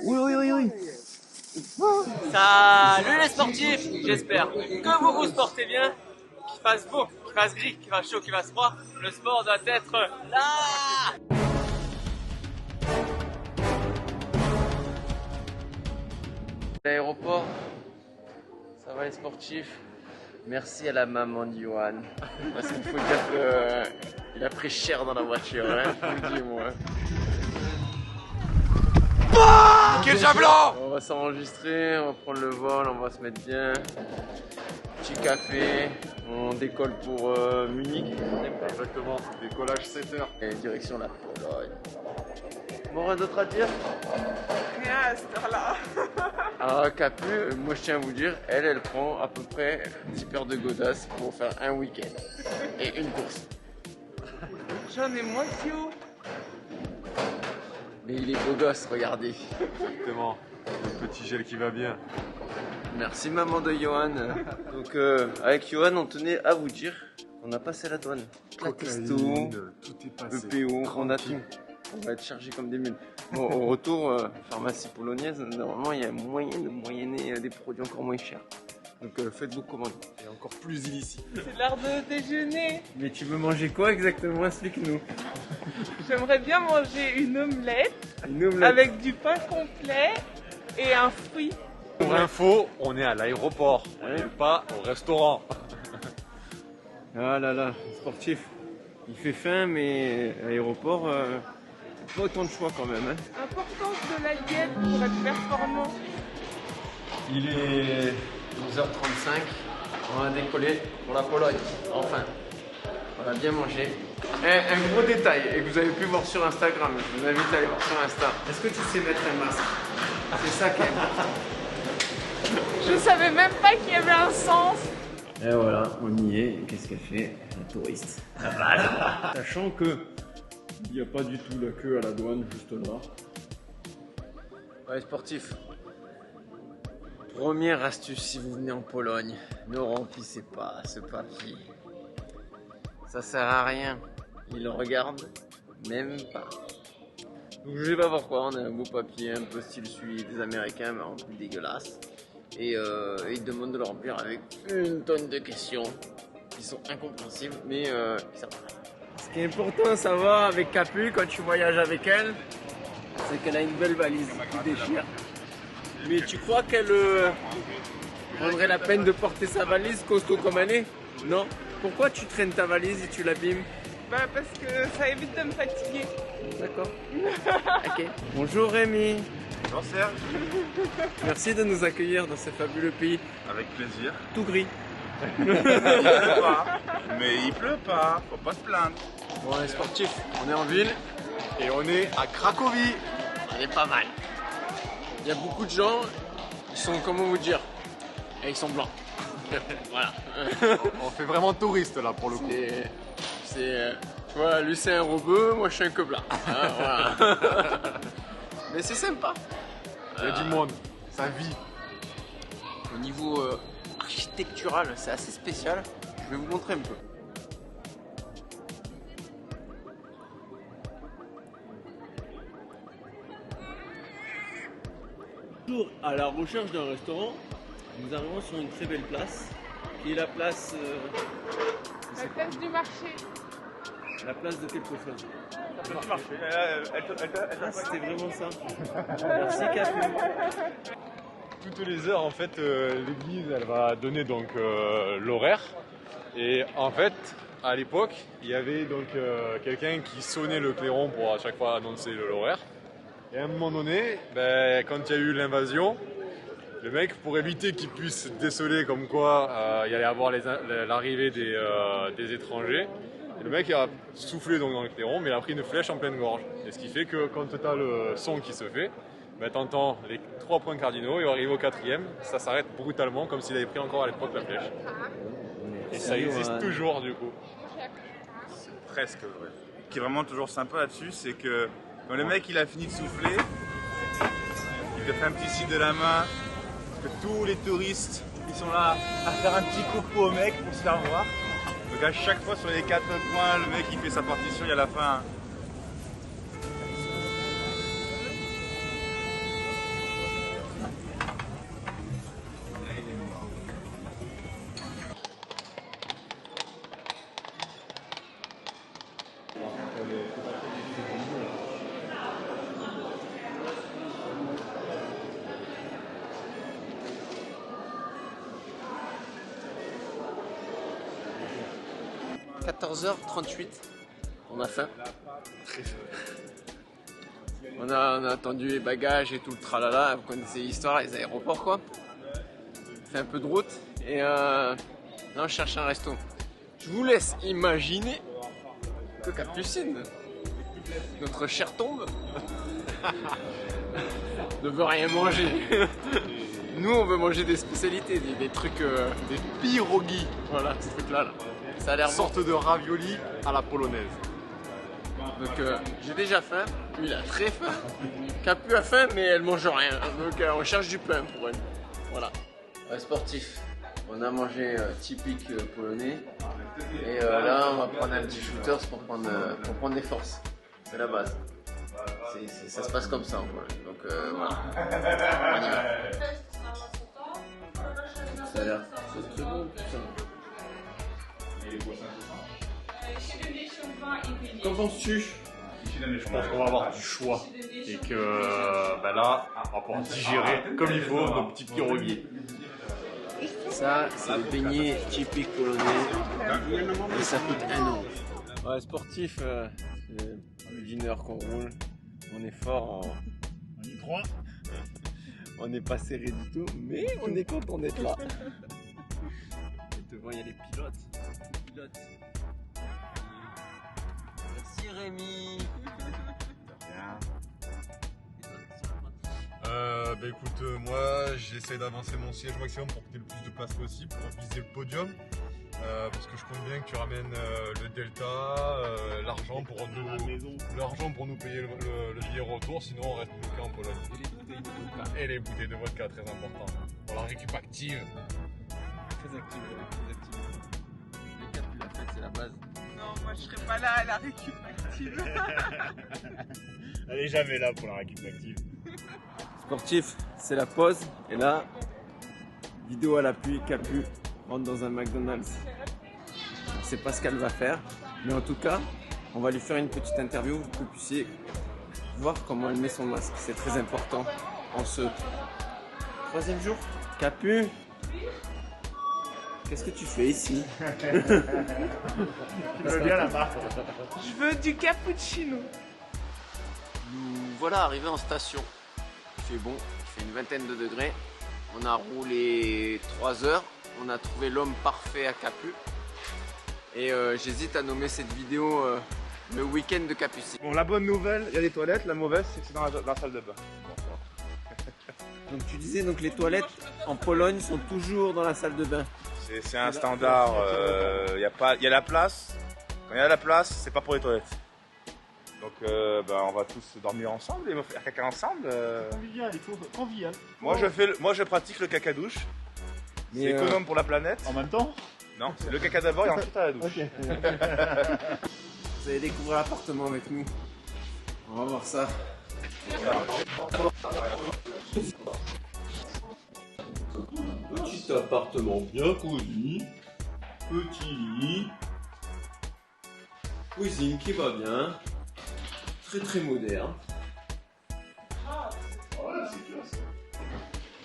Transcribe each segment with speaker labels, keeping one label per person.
Speaker 1: Oui, oui, oui, oui.
Speaker 2: Salut les sportifs, j'espère que vous vous portez bien, qu'il fasse beau, qu'il fasse gris, qu'il fasse chaud, qu'il fasse froid, le sport doit être là.
Speaker 1: L'aéroport, ça va les sportifs? Merci à la maman de Johan. Parce qu'il faut dire qu'il a pris cher dans la voiture, hein, je vous le dis moi.
Speaker 3: Quel javelot!
Speaker 1: On va s'enregistrer, on va prendre le vol, on va se mettre bien. Petit café, on décolle pour Munich.
Speaker 3: Exactement, décollage 7h.
Speaker 1: Et direction la Pologne. Bon, rien d'autre à dire?
Speaker 4: Rien à cette heure-là.
Speaker 1: Alors Capu, moi je tiens à vous dire, elle prend à peu près 10 paires de godasses pour faire un week-end et une course.
Speaker 4: J'en ai moins que vous.
Speaker 1: Mais il est beau gosse, regardez.
Speaker 3: Exactement, le petit gel qui va bien.
Speaker 1: Merci maman de Johan. Donc avec Johan, on tenait à vous dire qu'on a passé la douane. La testo,
Speaker 3: tout est passé.
Speaker 1: le PO, on a tout. On va être chargé comme des mules. Bon, au retour, pharmacie polonnaise, normalement il y a moyen de moyenner des produits encore moins chers. Donc faites-vous commande.
Speaker 3: Et encore plus illicite.
Speaker 4: C'est l'heure de déjeuner.
Speaker 1: Mais tu veux manger quoi exactement? Explique-nous.
Speaker 4: J'aimerais bien manger une omelette
Speaker 1: Une omelette.
Speaker 4: avec du pain complet et un fruit.
Speaker 3: Pour info, on est à l'aéroport, on
Speaker 1: Ouais.
Speaker 3: n'est pas au restaurant.
Speaker 1: Ah là là, sportif. Il fait faim, mais à l'aéroport, pas autant de choix quand même. Hein.
Speaker 4: Importance de la diète pour être performant.
Speaker 1: Il est 12h35, on a décollé pour la Pologne, enfin. On a bien mangé. Un gros détail, et que vous avez pu voir sur Instagram, je vous invite à aller voir sur Insta. Est-ce que tu sais mettre un masque? C'est ça qui est important.
Speaker 4: Je savais même pas qu'il y avait un sens.
Speaker 1: Et voilà, on y est. Qu'est-ce qu'elle fait? La touriste. Sachant que il n'y a pas du tout la queue à la douane, juste là. Ouais, sportif. Première astuce si vous venez en Pologne, ne remplissez pas ce papier. Ça sert à rien. Ils le regardent même pas. Donc je sais pas pourquoi, on a un beau papier, un peu style celui des Américains, mais rempli dégueulasse. Et ils demandent de le remplir avec une tonne de questions qui sont incompréhensibles, mais qui servent à rien. Ce qui est important à savoir avec Capu quand tu voyages avec elle, c'est qu'elle a une belle valise qui déchire. Mais tu crois qu'elle prendrait la peine de porter sa valise costaud comme elle est? Non. Pourquoi tu traînes ta valise et tu l'abîmes?
Speaker 4: Bah parce que ça évite de me fatiguer.
Speaker 1: D'accord. Ok. Bonjour Rémi.
Speaker 3: Bonjour Serge.
Speaker 1: Merci de nous accueillir dans ce fabuleux pays
Speaker 5: Avec plaisir.
Speaker 1: tout gris.
Speaker 5: Il pleut pas. Mais il pleut pas, faut pas se plaindre.
Speaker 1: Bon, les sportifs, on est en ville.
Speaker 3: Et on est à Cracovie.
Speaker 1: On est pas mal. Il y a beaucoup de gens, ils sont, comment vous dire, et ils sont blancs. Voilà.
Speaker 3: On fait vraiment touriste là pour le coup.
Speaker 1: Tu vois, lui c'est un rebeu, moi je suis un que plat. Hein, voilà. Mais c'est sympa.
Speaker 3: Il y a du monde, ça vit.
Speaker 1: Au niveau architectural, c'est assez spécial. Je vais vous montrer un peu. Toujours à la recherche d'un restaurant, nous arrivons sur une très belle place, qui est la place...
Speaker 4: La place du marché.
Speaker 1: la place de quelque chose.
Speaker 5: Du marché.
Speaker 1: Ah, c'était vraiment ça. Merci Capu.
Speaker 3: Toutes les heures en fait l'église elle va donner donc l'horaire. Et en fait à l'époque il y avait donc quelqu'un qui sonnait le clairon pour à chaque fois annoncer l'horaire. Et à un moment donné, ben, quand il y a eu l'invasion, le mec, pour éviter qu'il puisse déceler comme quoi il y allait avoir l'arrivée des étrangers, le mec a soufflé donc dans le clairon, mais il a pris une flèche en pleine gorge. Et ce qui fait que quand tu as le son qui se fait, ben, tu entends les 3 points cardinaux et arrive au 4e, ça s'arrête brutalement comme s'il avait pris encore à l'époque la flèche. Et ça existe toujours du coup.
Speaker 5: Presque, ouais. Ce qui est vraiment toujours sympa là-dessus, c'est que quand le mec il a fini de souffler, il te fait un petit signe de la main, que tous les touristes ils sont là à faire un petit coucou au mec pour se faire voir. Donc à chaque fois sur les 4 points, le mec il fait sa partition et à la fin
Speaker 1: 14h38. On a faim. Très faim. On a attendu les bagages et tout le tralala. Vous connaissez l'histoire, les aéroports quoi. On fait un peu de route et là on cherche un resto. Je vous laisse imaginer que Capucine, notre chère tombe, ne veut rien manger. Nous on veut manger des spécialités, des trucs, des pierogies. Voilà, ce truc là. Ça a l'air
Speaker 3: Une sorte de ravioli à la polonaise.
Speaker 1: Donc j'ai déjà faim, lui il a très faim. Capu a faim mais elle mange rien. Donc on cherche du pain pour elle. Voilà. Sportif, on a mangé typique polonais. Et là on va prendre un petit shooters pour prendre des forces. C'est la base. Ça se passe comme ça en Pologne. Donc voilà. On y va. Ça a l'air très bon tout ça. Qu'en penses-tu?
Speaker 3: Je pense qu'on va avoir du choix et que là, on va pouvoir digérer comme il faut nos petits pierogies.
Speaker 1: Ça, c'est les beignets typiques polonais et ça coûte 1 euro. Ouais, sportif, c'est plus d'une heure qu'on roule. On est fort,
Speaker 3: On y croit.
Speaker 1: on n'est pas serré du tout, mais on est content d'être là. Et devant, il y a les pilotes. Merci Rémi.
Speaker 3: Écoute, moi j'essaie d'avancer mon siège maximum pour que tu aies le plus de place possible pour viser le podium. Parce que je compte bien que tu ramènes le Delta, l'argent pour nous payer le billet retour, sinon on reste bloqué en Pologne. Et les bouteilles de vodka, très important. Pour la récup active.
Speaker 1: Très active, Les 4 tu l'as fait, c'est la base.
Speaker 4: Non, moi je serais pas là à la récup active.
Speaker 3: Elle est jamais là pour la récup active.
Speaker 1: Sportif, c'est la pause. Et là, vidéo à l'appui, Capu rentre dans un McDonald's. On ne sait pas ce qu'elle va faire, mais en tout cas, on va lui faire une petite interview pour que vous puissiez voir comment elle met son masque. C'est très important en ce 3e jour. Capu, qu'est-ce que tu fais ici?
Speaker 3: Tu veux bien la marque?
Speaker 4: Je veux du cappuccino.
Speaker 1: Nous voilà arrivés en station. Il fait bon, il fait une vingtaine de degrés. On a roulé 3 heures. On a trouvé l'homme parfait à Capu. Et j'hésite à nommer cette vidéo le week-end de Capucine.
Speaker 5: Bon, la bonne nouvelle, il y a des toilettes. La mauvaise, c'est que c'est dans la salle de bain.
Speaker 1: Donc tu disais donc les toilettes en Pologne sont toujours dans la salle de bain.
Speaker 5: C'est un standard. Il y a la place. Quand il y a la place, c'est pas pour les toilettes. Donc on va tous dormir ensemble et faire caca ensemble.
Speaker 3: Convivial, il faut convivial.
Speaker 5: Moi je pratique le caca douche. C'est économe pour la planète.
Speaker 3: En même temps?
Speaker 5: Non, c'est le caca d'abord et ensuite à la douche.
Speaker 3: Ok.
Speaker 1: Vous allez découvrir l'appartement avec nous. On va voir ça. Petit appartement bien cosy. Petit lit. Cuisine qui va bien. Très très moderne.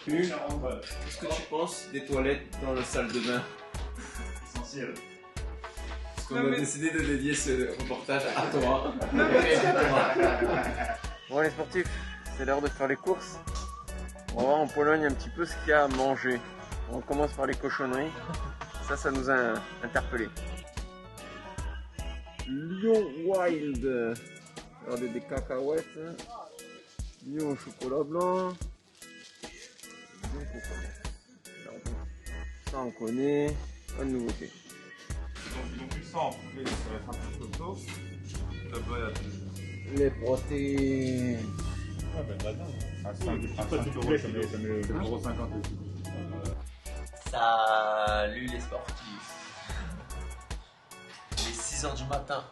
Speaker 1: Qu'est-ce que tu penses des toilettes dans la salle de bain?
Speaker 3: Essentiel.
Speaker 1: Parce qu'on a décidé de dédier ce reportage à toi. Bon les sportifs, c'est l'heure de faire les courses. On va voir en Pologne un petit peu ce qu'il y a à manger. On commence par les cochonneries. Ça nous a interpellés. Lion Wild. Regardez des cacahuètes. Lion au chocolat blanc. Ça on connaît, pas de nouveauté.
Speaker 5: Donc tu sens, ça va être un peu costaud. Là-bas, il y a
Speaker 1: Les protéines.
Speaker 5: un 5,50 €.
Speaker 1: Salut les sportifs. Il est 6h du matin.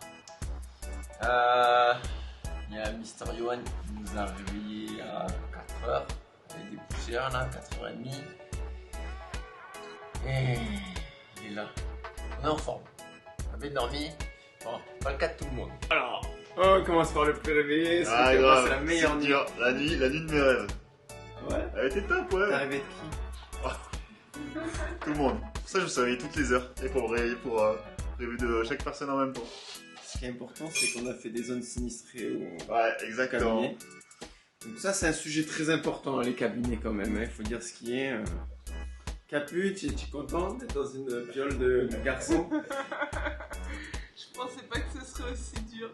Speaker 1: Il y a Mister Johan qui nous a réveillés à 4h. Il y a des poussières là, 4h30. Et il est là. On est en forme. On avait dormi. Bon, pas le cas de tout le monde. Alors, on commence par le plus réveillé. C'est la meilleure nuit.
Speaker 6: La nuit de mes rêves.
Speaker 1: Ouais.
Speaker 6: Elle était top, ouais.
Speaker 1: T'es rêvé de qui?
Speaker 6: Tout le monde. Pour ça, je me suis réveillé toutes les heures. Et pour me réveiller, pour prévu de chaque personne en même temps.
Speaker 1: Ce qui est important, c'est qu'on a fait des zones sinistrées au
Speaker 6: Ouais, exactement.
Speaker 1: cabinet. Donc ça, c'est un sujet très important, les cabinets quand même. Il faut dire ce qui est. Capu, tu es content d'être dans une piole de garçon?
Speaker 4: Je pensais pas que ce serait aussi dur.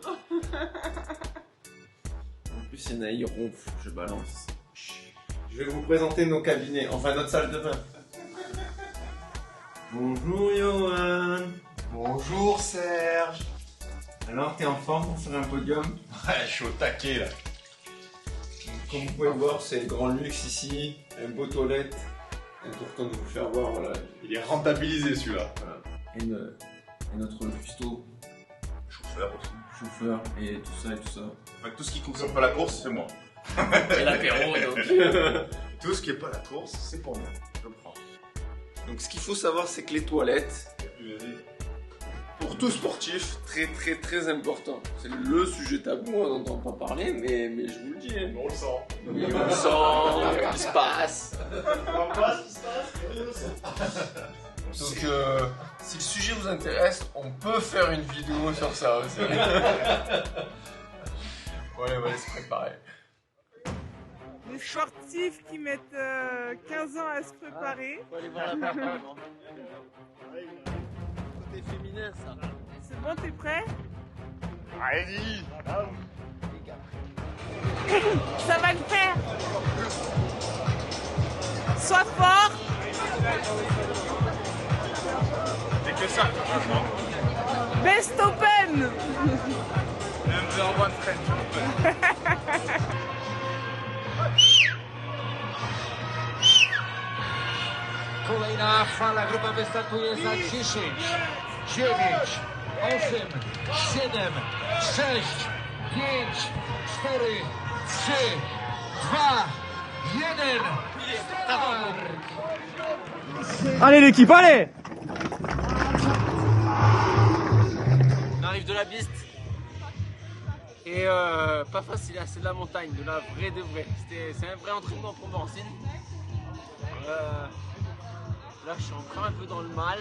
Speaker 1: En plus, il y en a, ils ronflent, je balance. Je vais vous présenter nos cabinets, enfin notre salle de bain. Bonjour Johan.
Speaker 6: Bonjour Serge.
Speaker 1: Alors, t'es en forme pour faire un podium?
Speaker 6: Ouais, je suis au taquet là.
Speaker 1: Comme vous pouvez voir, c'est le grand luxe ici, un beau toilette. Important de vous faire voir, voilà.
Speaker 6: Il est rentabilisé celui-là.
Speaker 1: Voilà. Et notre cuistot,
Speaker 6: Chauffeur aussi.
Speaker 1: chauffeur et tout ça et tout ça.
Speaker 6: Enfin, tout ce qui concerne pas la course, c'est moi.
Speaker 1: Et l'apéro donc.
Speaker 6: Tout ce qui est pas la course, c'est pour moi. Je prends.
Speaker 1: Donc ce qu'il faut savoir, c'est que les toilettes,
Speaker 6: Vas-y.
Speaker 1: pour tout sportif, très important. C'est le sujet tabou, on n'entend pas parler, mais je vous le dis. Hein.
Speaker 6: On le sent.
Speaker 1: Mais on le sent, il se passe.
Speaker 6: On passe, il se passe.
Speaker 1: Donc si le sujet vous intéresse, on peut faire une vidéo sur ça aussi. Ouais, on va se préparer.
Speaker 4: Les sportifs qui mettent 15 ans à se préparer.
Speaker 2: Faut aller voir la performance. Côté féminin, ça.
Speaker 4: C'est bon, t'es prêt?
Speaker 6: Allez-y.
Speaker 4: Ça va le faire. Sois fort.
Speaker 5: C'est que ça, franchement.
Speaker 4: Best open.
Speaker 5: Number one French.
Speaker 7: Kolejna fala grupowa startuje za 10, 9, 8, 7, 6, 5, 4, 3, 2, 1.
Speaker 2: Allez l'équipe, allez! On arrive de la piste et pas facile, c'est de la montagne, de la vraie de vraie. C'est un vrai entraînement pour Morzine. Là je suis encore un peu dans le mal.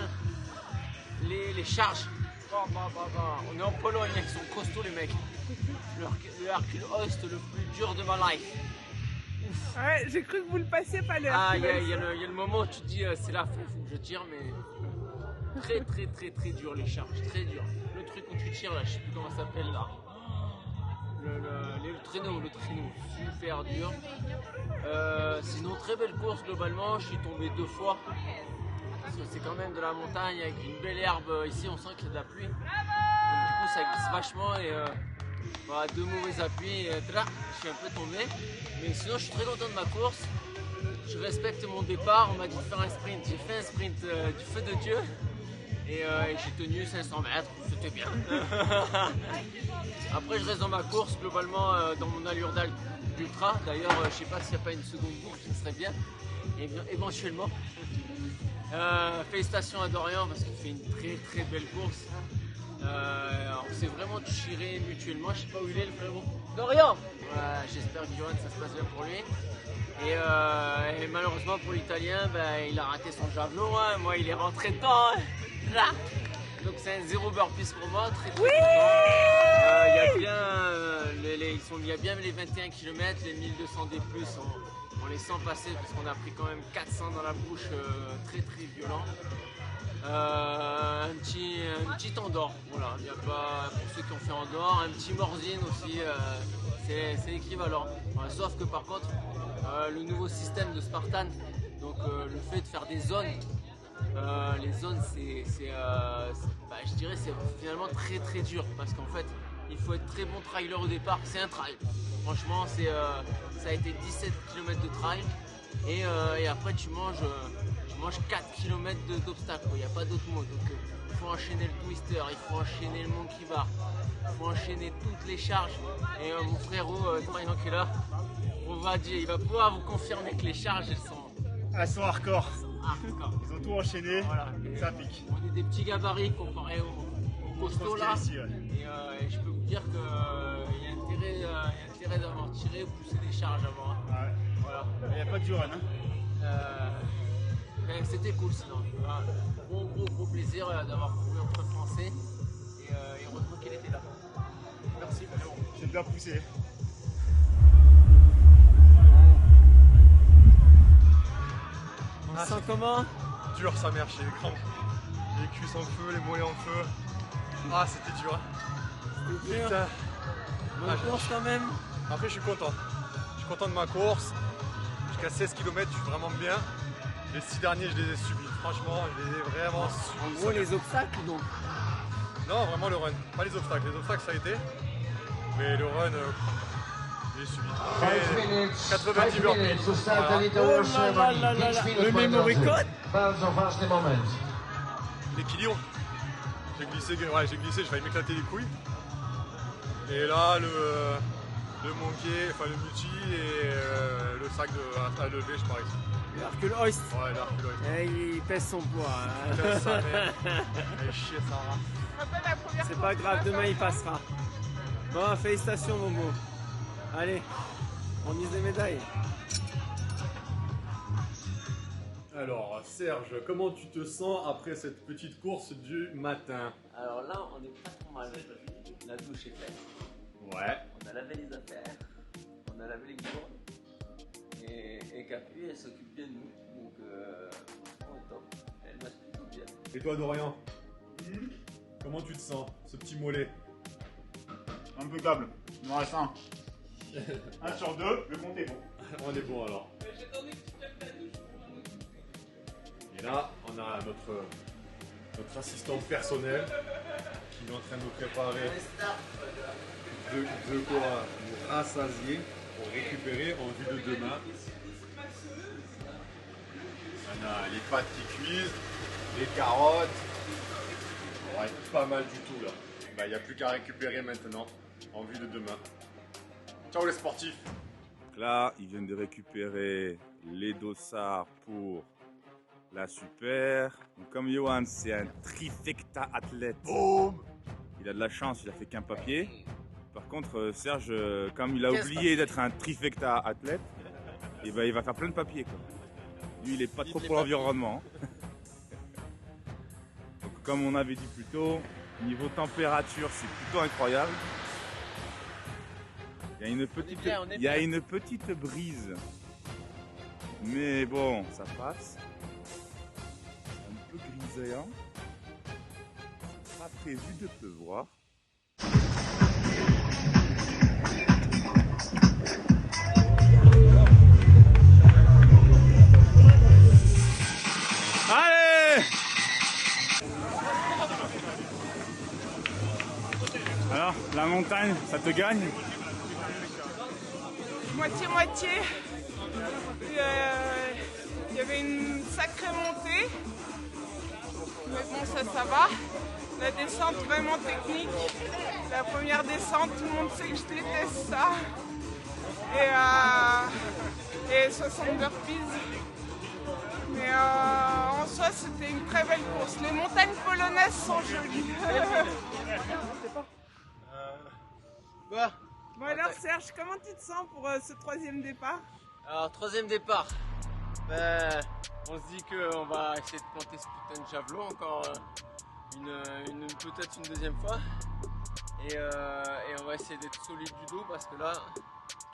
Speaker 2: Les charges, on est en Pologne, ils sont costauds les mecs. Le Hercule Hoist le plus dur de ma life.
Speaker 4: Ouais, j'ai cru que vous le passiez pas l'heure.
Speaker 2: Ah, il y a le moment où tu te dis c'est la fin, faut que je tire, mais très dur les charges, très dur. Le truc où tu tires là, je sais plus comment ça s'appelle là. Le traîneau, super dur. Sinon très belle course globalement, je suis tombé 2 fois. Parce que c'est quand même de la montagne avec une belle herbe, ici on sent qu'il y a de la pluie. Donc, du coup ça glisse vachement et 2 mauvais appuis, là, je suis un peu tombé. Mais sinon je suis très content de ma course. Je respecte mon départ, on m'a dit de faire un sprint. J'ai fait un sprint du feu de Dieu. Et j'ai tenu 500 mètres, c'était bien. Après je reste dans ma course, globalement dans mon allure d'ultra. D'ailleurs je sais pas s'il n'y a pas une seconde boucle qui serait bien, éventuellement. Félicitations à Dorian parce qu'il fait une très belle course. On s'est vraiment tiré mutuellement, je sais pas où il est le frérot. Dorian! J'espère que Johan ça se passe bien pour lui. Et malheureusement pour l'Italien, il a raté son javelot, hein. Moi il est rentré dedans. Hein. Là. Donc c'est un 0 burpees pour moi, très content. Il y a bien les 21 km, les 1200 D+, on les sent passer parce qu'on a pris quand même 400 dans la bouche, très violent. Un petit Andorre, voilà, il n'y a pas, pour ceux qui ont fait Andorre, un petit Morzine aussi, c'est équivalent. Sauf que par contre, le nouveau système de Spartan, donc le fait de faire des zones, les zones je dirais c'est finalement très dur parce qu'en fait il faut être très bon trailer au départ, c'est un trail. Franchement ça a été 17 km de trail et après tu manges 4 km d'obstacles, il n'y a pas d'autre mot. Donc il faut enchaîner le twister, il faut enchaîner le monkey bar, il faut enchaîner toutes les charges. Et mon frérot Dorian qui est là, il va pouvoir vous confirmer que les charges
Speaker 6: Elles sont hardcore.
Speaker 2: hardcore.
Speaker 6: Ils ont tout enchaîné.
Speaker 2: Voilà.
Speaker 6: Ça pique.
Speaker 2: On est des petits gabarits comparés aux costauds là.
Speaker 6: Ici, ouais.
Speaker 2: Et je peux vous dire qu'il y a intérêt d'avoir tiré ou pousser des charges avant. Hein.
Speaker 6: Ouais.
Speaker 2: Voilà.
Speaker 6: Il n'y a pas que du run. Hein.
Speaker 2: c'était cool sinon. Voilà. Gros plaisir d'avoir couru entre Français et heureusement qu'il était là. Merci Léon.
Speaker 6: J'ai bien poussé.
Speaker 2: On se sent comment?
Speaker 3: Dur sa mère, j'ai les crampes. Les cuisses en feu, les mollets en feu. Ah, c'était dur.
Speaker 2: C'était dur.
Speaker 3: Putain.
Speaker 2: Bonne course quand même.
Speaker 3: Après, je suis content. Je suis content de ma course. Jusqu'à 16 km, je suis vraiment bien. Les 6 derniers, je les ai subis. Franchement, je les ai vraiment subis.
Speaker 2: En gros, les obstacles donc.
Speaker 3: Non, vraiment le run. Pas les obstacles. Les obstacles, ça a été. Mais le run, je l'ai subi.
Speaker 7: 5 minutes,
Speaker 3: 90
Speaker 7: 5
Speaker 3: burpees.
Speaker 7: minutes to start the
Speaker 3: Voilà.
Speaker 7: leader
Speaker 2: Oh là
Speaker 7: ceremony.
Speaker 2: là là
Speaker 7: 5
Speaker 2: là.
Speaker 7: minutes,
Speaker 2: Le
Speaker 7: moi
Speaker 2: memory
Speaker 7: drodzy.
Speaker 2: code.
Speaker 7: Bardzo ważny moment.
Speaker 3: L'équilibre. J'ai glissé, j'ai failli m'éclater les couilles. Et là, le monkey, enfin le multi et le sac à lever, je parie.
Speaker 2: Hercule Hoist.
Speaker 3: Ouais, l'Hercule.
Speaker 2: Eh, il pèse son poids. Hein.
Speaker 3: Putain, sa mère. Elle chie sa race.
Speaker 4: Rappelle la première
Speaker 2: C'est
Speaker 4: course
Speaker 2: pas
Speaker 4: que
Speaker 2: grave,
Speaker 4: t'as
Speaker 2: demain
Speaker 4: fait.
Speaker 2: il passera. Bon, félicitations Momo. Allez, on mise des médailles.
Speaker 3: Alors, Serge, comment tu te sens après cette petite course du matin?
Speaker 1: Alors là, on est pas trop mal. La douche est faite.
Speaker 3: Ouais.
Speaker 1: On a lavé les affaires. On a lavé les gourdes. Et Capu, elle s'occupe bien de nous. Donc, on est top. Elle marche plutôt bien.
Speaker 3: Et toi, Dorian? Comment tu te sens, ce petit mollet?
Speaker 6: Impeccable. Il m'en reste un. 1 sur 2, le compte est bon.
Speaker 3: On est bon alors. Et là, on a notre assistant personnel qui est en train de nous préparer de quoi nous rassasier pour récupérer en vue de demain. On a les pâtes qui cuisent, les carottes. Ouais, pas mal du tout là. Il n'y a plus qu'à récupérer maintenant en vue de demain. Ciao les sportifs!
Speaker 5: Là, ils viennent de récupérer les dossards pour la super. Donc, comme Johan, c'est un trifecta athlète. Boum! Il a de la chance, il a fait qu'un papier. Par contre, Serge, comme il a oublié d'être un trifecta athlète, et ben, il va faire plein de papiers, quoi. Lui, il est pas trop pour l'environnement. Donc, comme on avait dit plus tôt, niveau température, c'est plutôt incroyable. Il y a une petite brise. Mais bon, ça passe. C'est un peu grisant. Pas prévu de pleuvoir. Allez! Alors, la montagne, ça te gagne?
Speaker 4: Moitié-moitié. Il y avait une sacrée montée. Mais bon, ça va. La descente vraiment technique. La première descente, tout le monde sait que je déteste ça. Et 60 burpees. Mais en soi, c'était une très belle course. Les montagnes polonaises sont jolies.
Speaker 2: Bah,
Speaker 4: Bon alors Serge, comment tu te sens pour ce troisième départ?
Speaker 2: alors troisième départ. Ben, on se dit qu'on va essayer de planter ce putain de javelot encore peut-être une deuxième fois. Et on va essayer d'être solide du dos parce que là,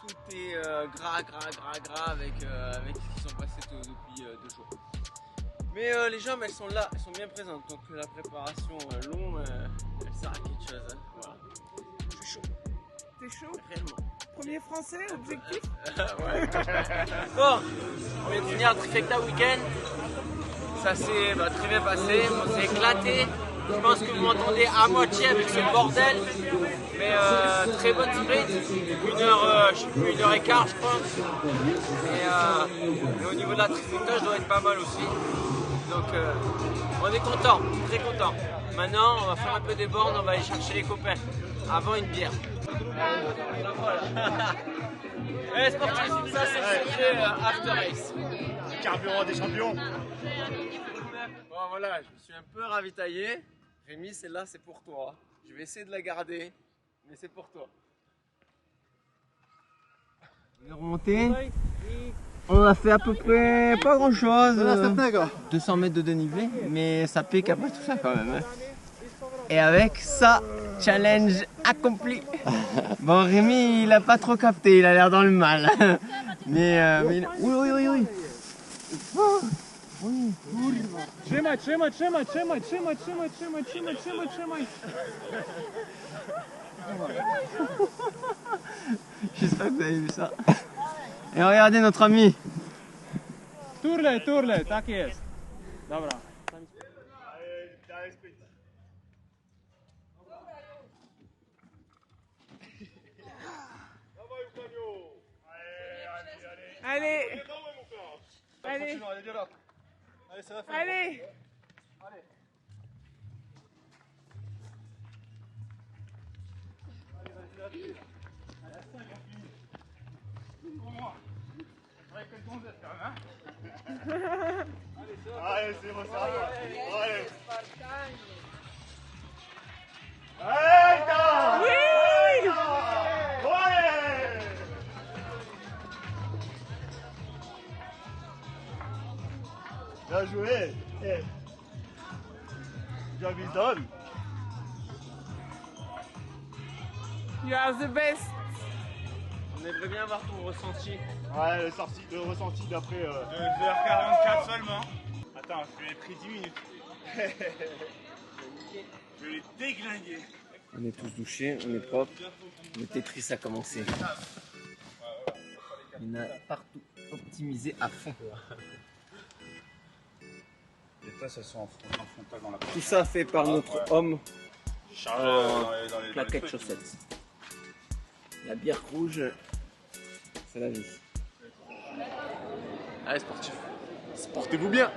Speaker 2: tout est gras avec ce qui sont passés depuis 2 jours. Mais les jambes, elles sont là, elles sont bien présentes. Donc la préparation longue, elle sert à quelque chose. Hein. Voilà. Je suis chaud,
Speaker 4: T'es chaud?
Speaker 2: réellement.
Speaker 4: Premier français, objectif?
Speaker 2: Ouais. Bon, on vient de finir le trifecta week-end. Ça s'est très bien passé, on s'est éclaté. Je pense que vous m'entendez à moitié avec ce bordel. Mais très bonne sprint. 1h15 je pense. Et au niveau de la trifecta, je dois être pas mal aussi. Donc on est content, très content. Maintenant, on va faire un peu des bornes, on va aller chercher les copains. Avant une bière. Allez sportif, ça c'est le sujet after race.
Speaker 6: Carburant des champions.
Speaker 2: Bon voilà, je me suis un peu ravitaillé. Rémi, celle-là c'est pour toi. Je vais essayer de la garder, mais c'est pour toi. On est remonté.
Speaker 1: On a fait à peu près pas grand chose. 200 mètres de dénivelé, mais ça pique après tout ça quand même. Hein. Et avec ça, challenge accompli. Bon, Rémi, il a pas trop capté, il a l'air dans le mal. mais oui. Oh, oui.
Speaker 3: Trzymaj.
Speaker 1: J'espère que vous avez vu ça. Et regardez notre ami.
Speaker 3: Turle, tak jest. Dobra.
Speaker 4: Allez. Allez. Allez.
Speaker 6: Allez, c'est bon, ça va. Allez. Allez, Ita.
Speaker 4: Oui.
Speaker 6: Ouais. Bien joué. Bien vu, Don.
Speaker 4: You are the best.
Speaker 1: On aimerait bien avoir ton ressenti.
Speaker 6: Ouais, le ressenti d'après 2h44 seulement. Attends, je lui ai pris 10 minutes. Je l'ai déglingué.
Speaker 1: On est tous douchés, on est propre. Le Tetris a commencé. Il a partout optimisé à fond.
Speaker 6: Les tasses, elles sont en frontal dans la
Speaker 1: Tout ça fait par notre homme
Speaker 6: charge dans les
Speaker 1: plaquettes chaussettes. La bière rouge, c'est la vie.
Speaker 3: Allez, sportif. Portez-vous bien.